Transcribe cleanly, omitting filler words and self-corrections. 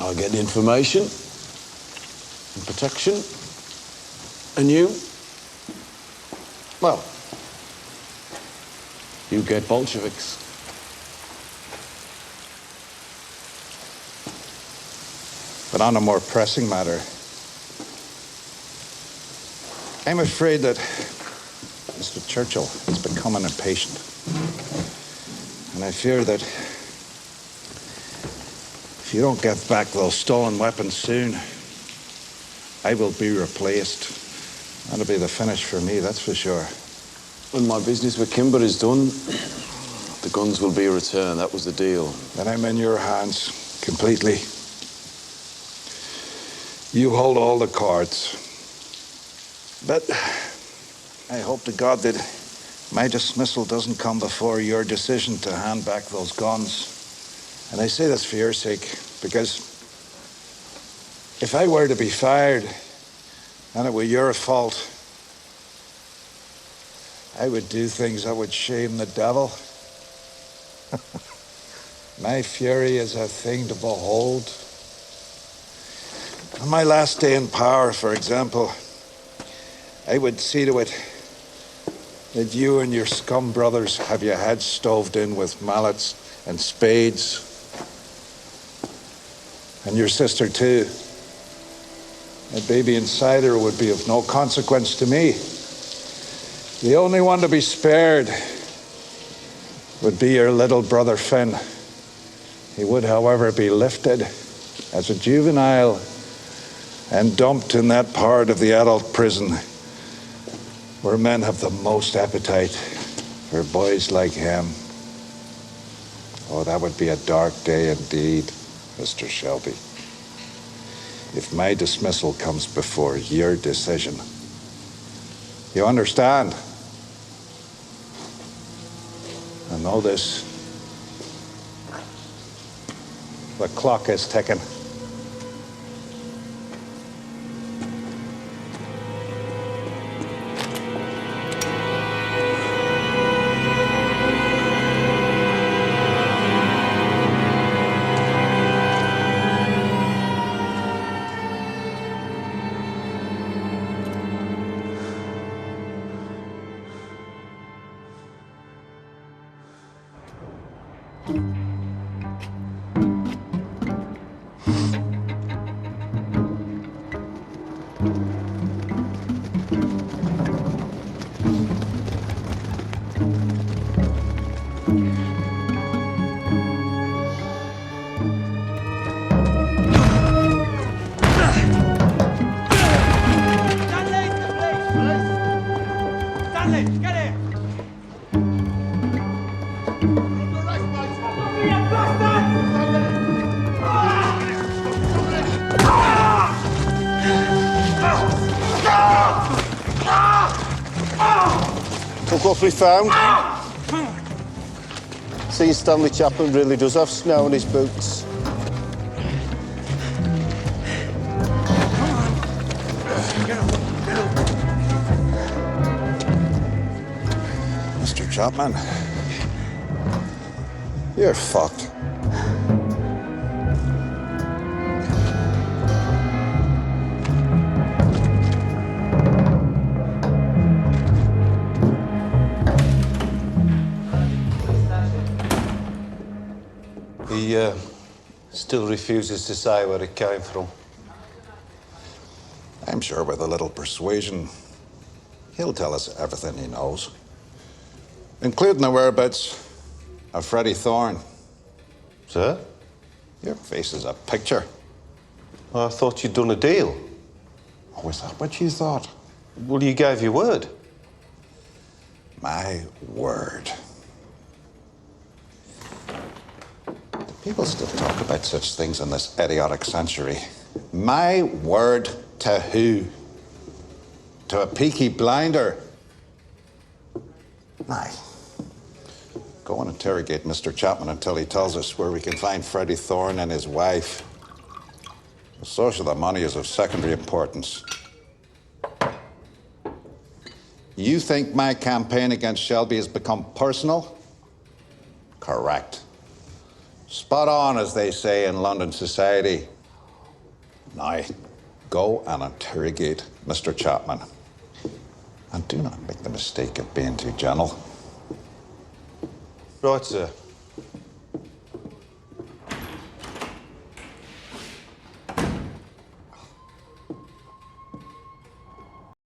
I get information and protection. And you? Well, you get Bolsheviks. But on a more pressing matter, I'm afraid that Mr. Churchill is becoming impatient. And I fear that if you don't get back those stolen weapons soon, I will be replaced. That'll be the finish for me, that's for sure. When my business with Kimber is done, the guns will be returned. That was the deal. Then I'm in your hands, completely. You hold all the cards. But I hope to God that my dismissal doesn't come before your decision to hand back those guns. And I say this for your sake, because if I were to be fired and it were your fault, I would do things that would shame the devil. My fury is a thing to behold. On my last day in power, for example, I would see to it that you and your scum brothers have your heads stoved in with mallets and spades. And your sister, too. A baby inside her would be of no consequence to me. The only one to be spared would be your little brother Finn. He would, however, be lifted as a juvenile and dumped in that part of the adult prison where men have the most appetite for boys like him. Oh, that would be a dark day indeed, Mr. Shelby. If my dismissal comes before your decision. You understand? I know this. The clock is ticking. Look what we found. See, Stanley Chapman really does have snow in his boots. Mr. Chapman, you're fucked. He still refuses to say where it came from. I'm sure with a little persuasion, he'll tell us everything he knows, including the whereabouts of Freddie Thorne. Sir? Your face is a picture. I thought you'd done a deal. Oh, is that what you thought? Well, you gave your word. My word. People still talk about such things in this idiotic century. My word to who? To a Peaky Blinder? Aye. Go and interrogate Mr. Chapman until he tells us where we can find Freddie Thorne and his wife. The source of the money is of secondary importance. You think my campaign against Shelby has become personal? Correct. Spot on, as they say in London society. Now, go and interrogate Mr. Chapman. And do not make the mistake of being too gentle. Right, sir.